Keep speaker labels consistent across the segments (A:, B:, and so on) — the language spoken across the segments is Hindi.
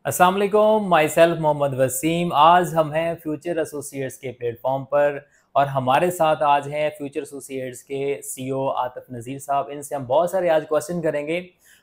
A: अस्सलाम वालेकुम, माई सेल्फ मोहम्मद वसीम। आज हम हैं फ्यूचर एसोसिएट्स के प्लेटफॉर्म पर और हमारे साथ आज हैं फ्यूचर एसोसिएट्स के सीईओ आतिफ नज़ीर साहब। इनसे हम बहुत सारे आज क्वेश्चन करेंगे।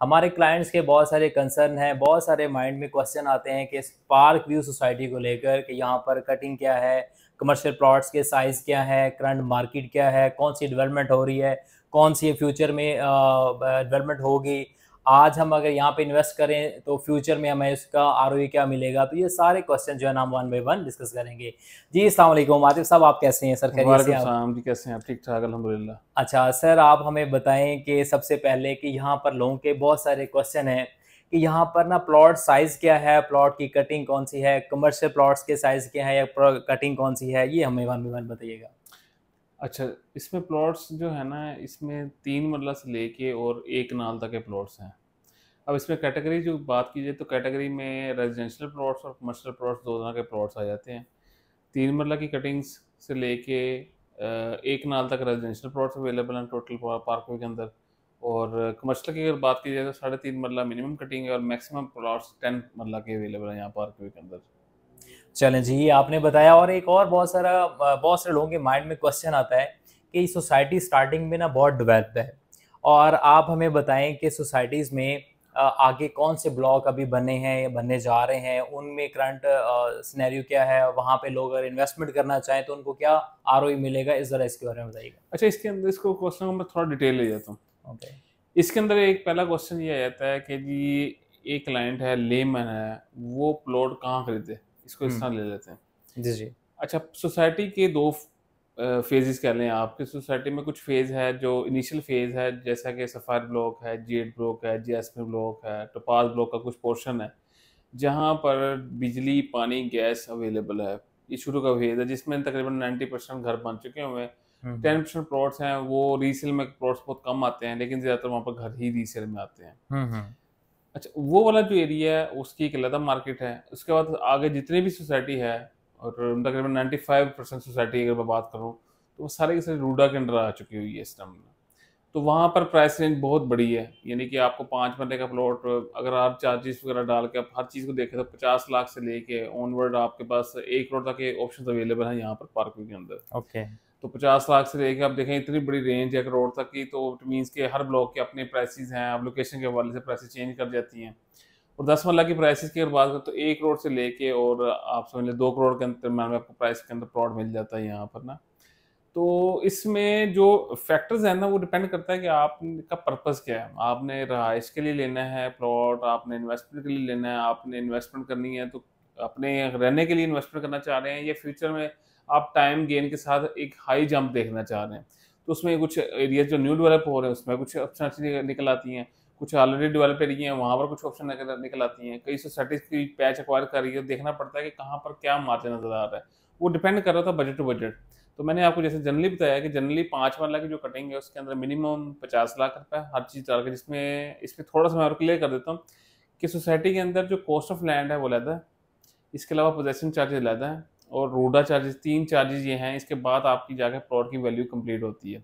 A: हमारे क्लाइंट्स के बहुत सारे कंसर्न हैं, बहुत सारे माइंड में क्वेश्चन आते हैं कि पार्क व्यू सोसाइटी को लेकर कि यहाँ पर कटिंग क्या है, कमर्शियल प्लॉट्स के साइज़ क्या है, करंट मार्केट क्या है, कौन सी डेवलपमेंट हो रही है, कौन सी फ्यूचर में डेवलपमेंट होगी। आज हम अगर यहाँ पे इन्वेस्ट करें तो फ्यूचर में हमें इसका आरओई क्या मिलेगा। तो ये सारे क्वेश्चन जो है ना हम वन बाय वन डिस्कस करेंगे। जी अस्सलाम वालेकुम आतिफ साहब, आप कैसे हैं सर? खैरियत से
B: वालेकुम
A: हैं आप?
B: सलाम जी, कैसे हैं आप? ठीक ठाक अल्हम्दुलिल्लाह।
A: अच्छा सर, आप हमें बताएं कि सबसे पहले कि यहाँ पर लोगों के बहुत सारे क्वेश्चन हैं कि यहाँ पर ना प्लॉट साइज़ क्या है, प्लॉट की कटिंग कौन सी है, कमर्शियल प्लॉट्स के साइज़ क्या है या कटिंग कौन सी है, ये हमें वन बाय वन बताइएगा।
B: अच्छा, इसमें प्लॉट्स जो है ना, इसमें 3 मरला से लेके और 1 नाल तक के प्लॉट्स हैं। अब इसमें कैटेगरी जो बात की जाए तो कैटेगरी में रेजिडेंशियल प्लॉट्स और कमर्शियल प्लॉट्स 2 तरह के प्लॉट्स आ जाते हैं। 3 मरला की कटिंग्स से लेके 1 नाल तक रेजिडेंशियल प्लॉट्स अवेलेबल हैं टोटल पार्कवे के अंदर। और कमर्शियल की अगर बात की जाए तो 3.5 मरला मिनिमम कटिंग है और मैक्सिमम प्लॉट्स 10 मरला के अवेलेबल हैं यहाँ पार्कवे के अंदर।
A: चलें जी, ये आपने बताया। और एक और बहुत सारे लोगों के माइंड में क्वेश्चन आता है कि सोसाइटी स्टार्टिंग में ना बहुत डेवलप्ड है और आप हमें बताएं कि सोसाइटीज़ में आगे कौन से ब्लॉक अभी बने हैं या बनने जा रहे हैं, उनमें करंट सिनेरियो क्या है, वहाँ पे लोग अगर इन्वेस्टमेंट करना चाहें तो उनको क्या आरओई मिलेगा, इस ज़रा इसके बारे में बताइएगा।
B: अच्छा, इसके अंदर इसको क्वेश्चन को मैं थोड़ा डिटेल ले जाता हूँ।
A: ओके।
B: इसके अंदर एक पहला क्वेश्चन ये आ जाता है कि जी, एक क्लाइंट है, लेमैन है, वो प्लॉट कहाँ खरीदे? इसको इस
A: हुँ।
B: तरह ले लेते हैं।
A: जी, जी।
B: अच्छा, सोसाइटी के 2 फ़ेज़ेज़ कह लें आप कि सोसाइटी में कुछ फ़ेज़ है जो इनिशियल फ़ेज़ है, जैसा कि सफ़ायर ब्लॉक है, जेड ब्लॉक है, जैस्मिन ब्लॉक है, टोपाज़ ब्लॉक का कुछ पोर्शन है, जहाँ पर बिजली, पानी, गैस अवेलेबल है। ये शुरू का फ़ेज़ है जिसमें तकरीबन 90% घर बन चुके हुए हैं।
A: हुँ, हुँ।
B: 10% प्लॉट्स हैं, वो रीसेल में प्लॉट्स बहुत कम आते हैं, लेकिन ज़्यादातर वहाँ पर घर ही रीसेल में आते हैं।
A: हुँ, हुँ।
B: अच्छा, वो वाला जो एरिया है उसकी एक अलग मार्केट है। उसके बाद आगे जितनी भी सोसाइटी है और तकरीबन 95% सोसाइटी अगर मैं बात करूँ, तो वो सारे के सारे रूडा के अंडर आ चुकी हुई है इस टाइम में। तो वहाँ पर प्राइस रेंज बहुत बड़ी है, यानी कि आपको 5 मरले का प्लॉट अगर आप चार्जेस वगैरह डाल के आप हर चीज़ को देखें तो 50 लाख से लेके ऑनवर्ड आपके पास 1 करोड़ तक के ऑप्शंस अवेलेबल हैं यहाँ पर पार्किंग के अंदर।
A: ओके।
B: तो 50 लाख से लेके आप देखें इतनी बड़ी रेंज है करोड़ तक की, तो इट मीन्स कि हर ब्लॉक के अपने प्राइसेज़ हैं, अब लोकेशन के हवाले से प्राइसेज़ चेंज कर जाती हैं। और 10 मरला की प्राइसेज़ की अगर बात करें तो 1 करोड़ से लेके और आप समझ लें 2 करोड़ के अंदर में आपको प्राइस के अंदर प्लॉट मिल जाता है यहाँ पर ना। तो इसमें जो फैक्टर्स हैं ना, वो डिपेंड करता है कि आपका पर्पस क्या है। आपने रहाइश के लिए लेना है प्लॉट, आपने इन्वेस्टमेंट के लिए लेना है, आपने इन्वेस्टमेंट करनी है तो अपने रहने के लिए इन्वेस्टमेंट करना चाह रहे हैं, या फ्यूचर में आप टाइम गेन के साथ एक हाई जंप देखना चाह रहे हैं। तो उसमें कुछ एरिया जो न्यू डेवलप हो रहे हैं उसमें कुछ ऑप्शन अच्छी निकल आती हैं, कुछ ऑलरेडी डेवलप एरिया हैं वहाँ पर कुछ ऑप्शन निकल निकल आती हैं। कई सोसाइटीज़ की पैच एक्वायर कर रही है, देखना पड़ता है कि कहाँ पर क्या मार्जिन नज़र आ रहा है। वो डिपेंड कर रहा था बजट टू बजट। तो मैंने आपको जैसे जनरली बताया कि जनरली 5 वाला की जो कटिंग है उसके अंदर मिनिमम 50 लाख रुपए हर चीज़ डाल के, जिसमें इसमें थोड़ा-सा मैं और क्लियर कर देता हूँ कि सोसाइटी के अंदर जो कॉस्ट ऑफ लैंड है वो अलग है। इसके अलावा पोजेसन चार्जेस अलग है और रोडा चार्जेस, 3 चार्जेस ये हैं। इसके बाद आपकी जाके प्लॉट की वैल्यू कंप्लीट होती है।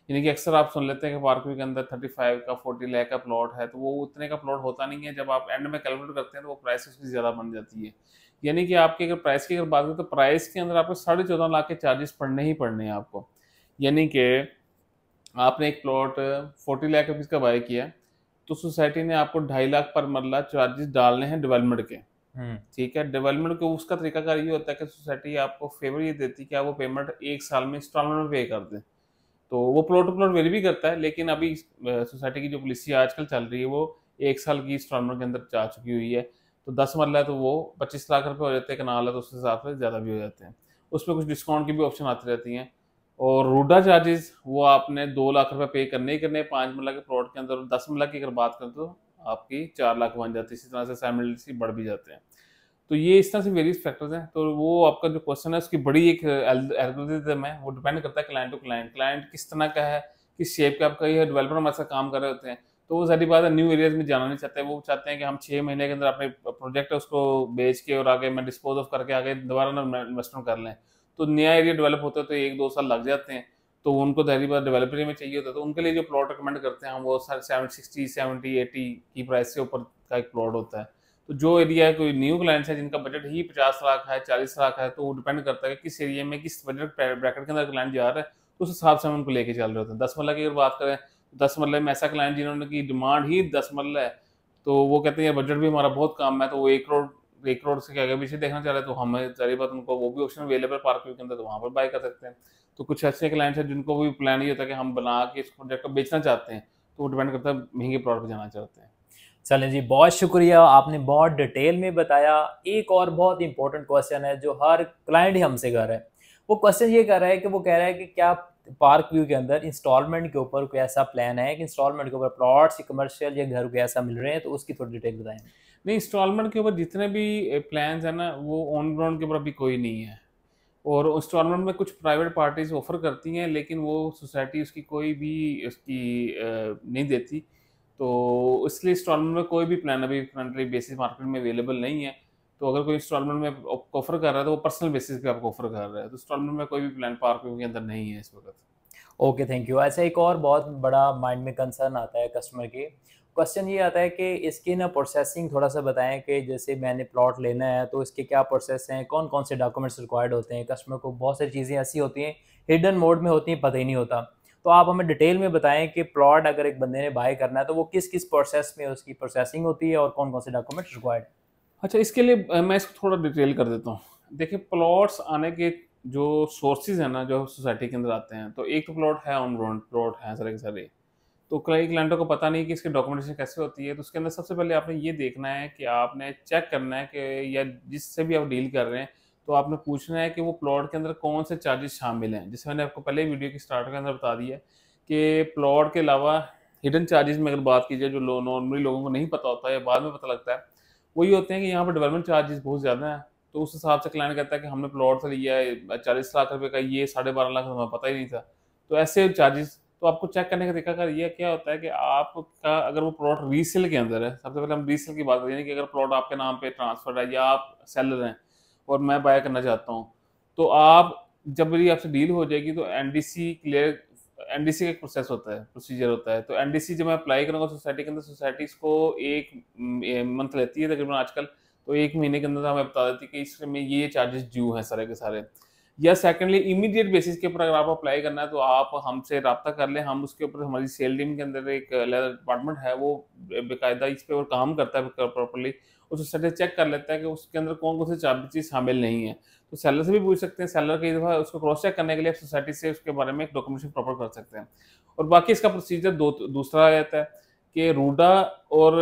B: यानी कि अक्सर आप सुन लेते हैं कि पार्कव्यू के अंदर 35 का 40 लाख का प्लॉट है, तो वो उतने का प्लॉट होता नहीं है। जब आप एंड में कैलकुलेट करते हैं तो वो प्राइस उसकी ज़्यादा बन जाती है। यानी कि आपकी अगर प्राइस की अगर बात करें तो प्राइस के अंदर आपको 14.5 लाख के चार्जेस पड़ने ही पड़ने हैं आपको। यानी कि आपने एक प्लॉट 40 लाख रुपीज़ का बाय किया, तो सोसाइटी ने आपको 2.5 लाख पर मरला चार्जेस डालने हैं डेवलपमेंट के।
A: हुँ।
B: ठीक है, डेवलपमेंट को उसका तरीकाकार ये होता है कि सोसाइटी आपको फेवर ये देती है कि आप वो पेमेंट 1 साल में इंस्टॉलमेंट में पे कर दें। तो वो प्लॉट टू प्लॉट वेरी भी करता है, लेकिन अभी सोसाइटी की जो पॉलिसी आजकल चल रही है वो 1 साल की इंस्टॉलमेंट के अंदर जा चुकी हुई है। तो 10 मरला है तो वो 25 लाख रुपए हो जाते हैं, कनाल है तो उस हिसाब से ज़्यादा भी हो जाते हैं। उसमें कुछ डिस्काउंट की भी ऑप्शन आती रहती हैं। और रूडा चार्जेस वो आपने 2 लाख रुपए पे करने ही करने हैं 5 मरला के प्लॉट के अंदर, और 10 मरला की अगर बात करें तो आपकी 4 लाख बन जाती है। इसी तरह से साइमल्टेनियसली बढ़ भी जाते हैं। तो ये इस तरह से वेरियस फैक्टर्स हैं। तो वो आपका जो क्वेश्चन है उसकी बड़ी एक एल्गोरिथम है, वो डिपेंड करता है क्लाइंट टू क्लाइंट, क्लाइंट किस तरह का है, किस शेप का। आपका ये डेवलपर हमारे साथ काम कर रहे होते हैं, तो वो सारी बात है न्यू एरियाज में जाना नहीं चाहते। वो चाहते हैं कि हम 6 महीने के अंदर अपने प्रोजेक्ट है उसको बेच के और आगे में डिस्पोज ऑफ करके आगे दोबारा ना इन्वेस्टमेंट कर लें। तो नया एरिया डेवलप होता है तो 1-2 साल लग जाते हैं। तो उनको ज़ाहिर बात डेवलपर में चाहिए होता है, तो उनके लिए जो प्लॉट रिकमेंड करते हैं हम वो सर 60, 70, 80 की प्राइस से ऊपर का एक प्लॉट होता है। तो जो एरिया कोई न्यू क्लाइंट्स है जिनका बजट ही 50 लाख है, 40 लाख है, तो वो डिपेंड करता है कि किस एरिया में किस बजट ब्रैकेट के अंदर क्लाइंट जा रहा है, तो उस हिसाब से हम उनको लेके चल रहे होते हैं। 10 मरला की अगर बात करें, 10 मरले में ऐसा क्लाइंट जिन्होंने की डिमांड ही 10 मरला है, तो वो कहते हैं बजट भी हमारा बहुत कम है, तो वो 1 करोड़ से क्या आगे पीछे देखना चाह रहे हैं, तो हमें सारी बात उनको वो भी ऑप्शन अवेलेबल पार्क व्यू के अंदर, तो वहाँ पर बाय कर सकते हैं। तो कुछ ऐसे क्लाइंट्स हैं जिनको भी प्लान ये होता है कि हम बना के इस प्रोजेक्ट को बेचना चाहते हैं, तो वो डिपेंड करता है महंगे प्लॉट पे जाना चाहते हैं।
A: चलें जी, बहुत शुक्रिया, आपने बहुत डिटेल में बताया। एक और बहुत इंपॉर्टेंट क्वेश्चन है जो हर क्लाइंट ही हमसे कर रहा है। वो क्वेश्चन ये कर रहा है कि वो कह रहा है कि क्या पार्क व्यू के अंदर इंस्टॉलमेंट के ऊपर कोई ऐसा प्लान है कि इंस्टॉलमेंट के ऊपर प्लॉट्स, कमर्शियल या घर कोई ऐसा मिल रहे हैं, तो उसकी थोड़ी डिटेल बताएं।
B: नहीं, इंस्टॉलमेंट के ऊपर जितने भी प्लान्स हैं ना, वो ऑन ग्राउंड के ऊपर अभी कोई नहीं है। और इंस्टॉलमेंट में कुछ प्राइवेट पार्टीज ऑफर करती हैं, लेकिन वो सोसाइटी उसकी कोई भी उसकी नहीं देती। तो इसलिए इंस्टॉलमेंट में कोई भी प्लान अभी करंटली बेसिस मार्केट में अवेलेबल नहीं है। तो अगर कोई इंस्टॉलमेंट में ऑफर कर रहा है, तो वो पर्सनल बेसिस पे आपको ऑफर कर रहा है। तो इंस्टॉलमेंट में कोई भी प्लान पार्क के अंदर नहीं है इस वक्त।
A: Okay, thank you. ऐसा एक और बहुत बड़ा माइंड में कंसर्न आता है कस्टमर के। क्वेश्चन ये आता है कि इसकी ना प्रोसेसिंग थोड़ा सा बताएं कि जैसे मैंने प्लॉट लेना है तो इसके क्या प्रोसेस हैं, कौन कौन से डॉक्यूमेंट्स रिक्वायर्ड होते हैं। कस्टमर को बहुत सारी चीज़ें ऐसी होती हैं हिडन मोड में होती हैं, पता ही नहीं होता। तो आप हमें डिटेल में बताएं कि प्लॉट अगर एक बंदे ने बाय करना है तो वो किस किस प्रोसेस में उसकी प्रोसेसिंग होती है और कौन कौन से डॉक्यूमेंट्स रिक्वायर्ड।
B: अच्छा, इसके लिए मैं इसको थोड़ा डिटेल कर देता हूँ। देखिए, प्लॉट्स आने के जो सोर्सेज हैं ना, जो सोसाइटी के अंदर आते हैं, तो एक तो प्लॉट है ऑन ग्राउंड प्लॉट है सारे के सारे। तो कई क्लाइंटों को पता नहीं कि इसकी डॉक्यूमेंटेशन कैसे होती है। तो उसके अंदर सबसे पहले आपने ये देखना है कि आपने चेक करना है कि या जिससे भी आप डील कर रहे हैं, तो आपने पूछना है कि वो प्लॉट के अंदर कौन से चार्जेस शामिल हैं। जैसे मैंने आपको पहले वीडियो की स्टार्ट के अंदर बता दिया कि प्लॉट के अलावा हिडन चार्जेस में अगर बात की जाए, जो नॉर्मली लोगों को नहीं पता होता है या बाद में पता लगता है, वो ये होते हैं कि यहाँ पर डेवलपमेंट चार्जेस बहुत ज़्यादा हैं। तो उस हिसाब से क्लाइंट कहता है कि हमने प्लॉट से लिया है 40 लाख रुपए का, ये 12.5 लाख हमें पता ही नहीं था। तो ऐसे चार्जेस, तो आपको चेक करने का तरीका ये क्या होता है कि आपका अगर वो प्लॉट रीसेल के अंदर है, सबसे पहले हम रीसेल की बात करें, यानी कि अगर प्लॉट आपके नाम पे ट्रांसफर है या आप सेलर हैं और मैं बाय करना चाहता हूँ, तो आप जब मेरी आपसे डील हो जाएगी तो एनडीसी क्लियर, एनडीसी का एक प्रोसेस होता है, प्रोसीजर होता है। तो एनडीसी जब मैं अप्लाई करूंगा सोसाइटी के अंदर, सोसाइटी इसको 1 मंथ लेती है तकरीबन आजकल। तो 1 महीने के अंदर हमें बता देती है कि इसमें ये चार्जेस ड्यू हैं सारे के सारे। या सेकंडली इमीडिएट बेसिस के ऊपर अगर आप अप्लाई करना है, तो आप हमसे रब्ता कर लें। हम उसके ऊपर, हमारी सेल टीम के अंदर एक डिपार्टमेंट है, वो बेकायदा इस पे और काम करता है प्रॉपर्ली। उस स्टेटस चेक कर लेता है कि उसके अंदर कौन कौन से चार्जेस शामिल नहीं है। तो सेलर से भी पूछ सकते हैं। सेलर कई दफ़ा उसको क्रॉस चेक करने के लिए सोसाइटी से उसके बारे में एक डॉक्यूमेंटेशन प्रॉपर कर सकते हैं। और बाकी इसका प्रोसीजर दूसरा आ जाता है कि रूडा और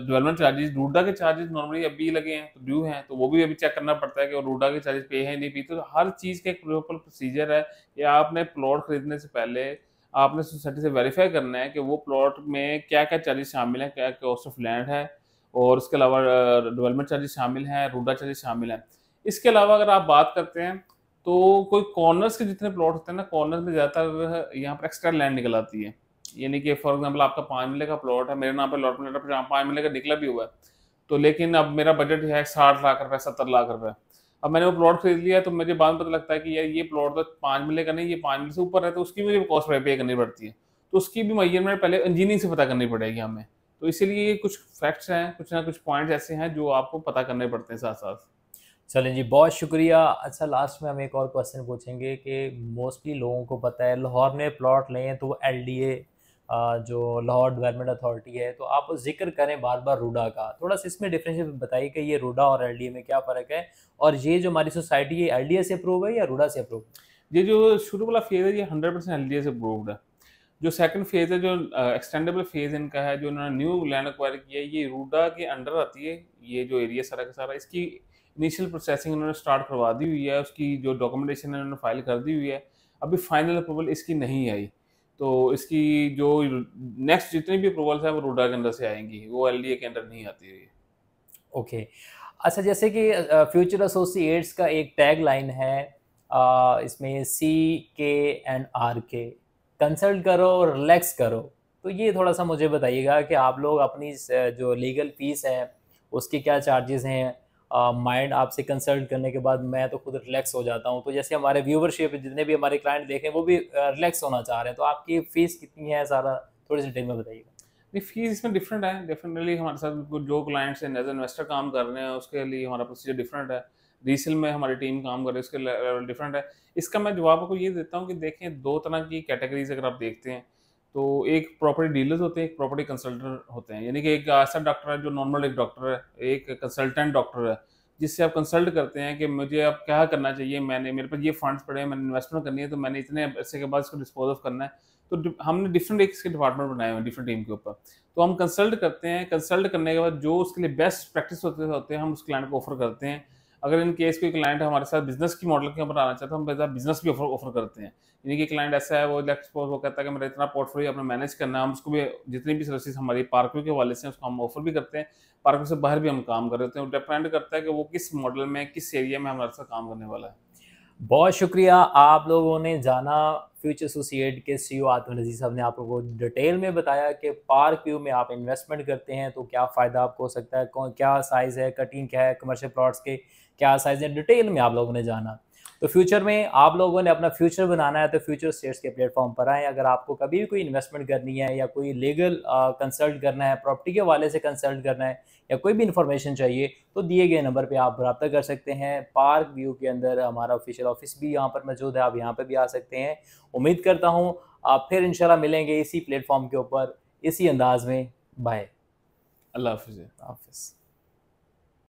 B: डेवलपमेंट चार्जेस। रूडा के चार्जेस नॉर्मली अभी लगे हैं, तो ड्यू हैं, तो वो भी अभी चेक करना पड़ता है कि रूडा के चार्जेस पे है नहीं पे। तो हर चीज़ का एक प्रॉपर प्रोसीजर है कि आपने प्लॉट खरीदने से पहले आपने सोसाइटी से वेरीफाई करना है कि वो प्लॉट में क्या क्या चार्जेस शामिल हैं, क्या कॉस्ट ऑफ लैंड है, और उसके अलावा डेवलपमेंट चार्जेस शामिल हैं, रूडा चार्जेस शामिल हैं। इसके अलावा अगर आप बात करते हैं, तो कोई कॉर्नर्स के जितने प्लॉट होते हैं ना, कॉर्नर्स में ज़्यादातर यहाँ पर एक्स्ट्रा लैंड निकल आती है। यानी कि फॉर एग्जांपल आपका 5 मरले का प्लॉट है, मेरे नाम पे लॉट प्लॉट पे 5 मरले का निकला भी हुआ है, तो लेकिन अब मेरा बजट है 60 लाख रुपए, 70 लाख रुपए। अब मैंने वो प्लॉट खरीद लिया, तो मुझे बाद में पता लगता है कि यार ये प्लॉट तो 5 मरले का नहीं, ये 5 मरले से ऊपर है, तो उसकी मुझे कॉस्ट पे करनी पड़ती है। तो उसकी भी मेजरमेंट पहले इंजीनियरिंग से पता करनी पड़ेगी हमें। तो इसीलिए ये कुछ फैक्ट्स हैं, कुछ ना कुछ पॉइंट्स ऐसे हैं जो आपको पता करने पड़ते हैं साथ साथ।
A: चलें जी, बहुत शुक्रिया। अच्छा, लास्ट में हम एक और क्वेश्चन पूछेंगे कि मोस्टली लोगों को पता है लाहौर में प्लॉट लें तो एलडीए, जो लाहौर डेवलपमेंट अथॉरिटी है, तो आप जिक्र करें बार बार रूडा का। थोड़ा सा इसमें डिफरेंशिएट बताइए कि ये रूडा और एलडीए में क्या फ़र्क है, और ये जो हमारी सोसाइटी है एलडीए से अप्रूव है या रूडा से अप्रूव?
B: ये जो शुरू वाला फेज है, ये 100% एलडीए से अप्रूव्ड है। जो सेकंड फेज है, जो एक्सटेंडेबल फेज इनका है, जो इन्होंने न्यू लैंड एक्वायर किया है, ये रूडा के अंडर आती है। ये जो एरिया सारा का सारा, इसकी इनिशियल प्रोसेसिंग उन्होंने स्टार्ट करवा दी हुई है, उसकी जो डॉक्यूमेंटेशन है उन्होंने फाइल कर दी हुई है। अभी फाइनल अप्रूवल इसकी नहीं आई। तो इसकी जो नेक्स्ट जितनी भी अप्रूवल्स हैं वो रूडा के अंदर से आएंगी, वो एलडीए के अंदर नहीं आती है।
A: ओके। अच्छा, जैसे कि फ्यूचर एसोसिएट्स का एक टैग लाइन है, इसमें CKNRK, कंसल्ट करो और रिलैक्स करो। तो ये थोड़ा सा मुझे बताइएगा कि आप लोग अपनी जो लीगल फीस है उसके क्या चार्जेस हैं। माइंड आपसे कंसल्ट करने के बाद मैं तो खुद रिलैक्स हो जाता हूँ। तो जैसे हमारे व्यूवरशिप जितने भी हमारे क्लाइंट देखें वो भी रिलैक्स होना चाह रहे हैं, तो आपकी फ़ीस कितनी है, सारा थोड़ी सी डिटेल में बताइएगा।
B: नहीं, फीस इसमें डिफरेंट है डेफिनेटली। हमारे साथ जो क्लाइंट्स एज इन्वेस्टर काम कर रहे हैं उसके लिए हमारा प्रोसीजर डिफरेंट है। रीसेल में हमारी टीम काम कर रही है उसके लेवल डिफरेंट है। इसका मैं जवाब आपको ये देता हूँ कि देखें, दो तरह की कैटेगरीज अगर आप देखते हैं तो एक प्रॉपर्टी डीलर्स होते हैं, एक प्रॉपर्टी कंसल्टेंट होते हैं। यानी कि एक ऐसा डॉक्टर है जो नॉर्मल एक डॉक्टर है, एक कंसल्टेंट डॉक्टर है जिससे आप कंसल्ट करते हैं कि मुझे अब क्या करना चाहिए, मैंने मेरे पास ये फंड्स पड़े हैं, मैंने इन्वेस्टमेंट करनी है, तो मैंने इतने अरसे के बाद इसको डिस्पोज ऑफ करना है। तो हमने डिफरेंट एक इसके डिपार्टमेंट बनाए हुए हैं डिफरेंट टीम के ऊपर। तो हम कंसल्ट करते हैं, कंसल्ट करने के बाद जो उसके लिए बेस्ट प्रैक्टिस होते हैं हम उस क्लाइंट को ऑफर करते हैं। अगर इन केस कोई क्लाइंट हमारे साथ बिजनेस की मॉडल के ऊपर आना चाहता है, हम बिजनेस भी ऑफर करते हैं। यानी कि क्लाइंट ऐसा है, वो कहता है कि मेरा इतना पोर्टफोलियो अपना मैनेज करना है, हम उसको भी जितनी भी सर्विसेज हमारी पार्कव्यू के हवाले से उसको हम ऑफर भी करते हैं। पार्कव्यू से बाहर भी हम काम कर रहे हैं। डिपेंड करता है कि वो किस मॉडल में, किस एरिया में हमारे साथ काम करने वाला है।
A: बहुत शुक्रिया, आप लोगों ने जाना फ्यूचर एसोसिएट के सीईओ आतिफ नज़ीर साहब ने आप लोगों को डिटेल में बताया कि पार्क व्यू में आप इन्वेस्टमेंट करते हैं तो क्या फ़ायदा आपको हो सकता है, क्या साइज़ है, कटिंग क्या है, कमर्शियल प्लॉट्स के क्या साइज़ है, डिटेल में आप लोगों ने जाना। तो फ्यूचर में आप लोगों ने अपना फ्यूचर बनाना है तो फ्यूचर स्टेट्स के प्लेटफॉर्म पर आएँ। अगर आपको कभी भी कोई इन्वेस्टमेंट करनी है या कोई लीगल कंसल्ट करना है, प्रॉपर्टी के हवाले से कंसल्ट करना है या कोई भी इन्फॉर्मेशन चाहिए तो दिए गए नंबर पे आप रब्ता कर सकते हैं। पार्क व्यू के अंदर हमारा ऑफिशियल ऑफिस भी यहाँ पर मौजूद है, आप यहाँ पर भी आ सकते हैं। उम्मीद करता हूँ आप फिर इंशाल्लाह मिलेंगे इसी प्लेटफॉर्म के ऊपर इसी अंदाज में। बाय।
B: अल्लाह हाफिज़।
A: हाफिज़।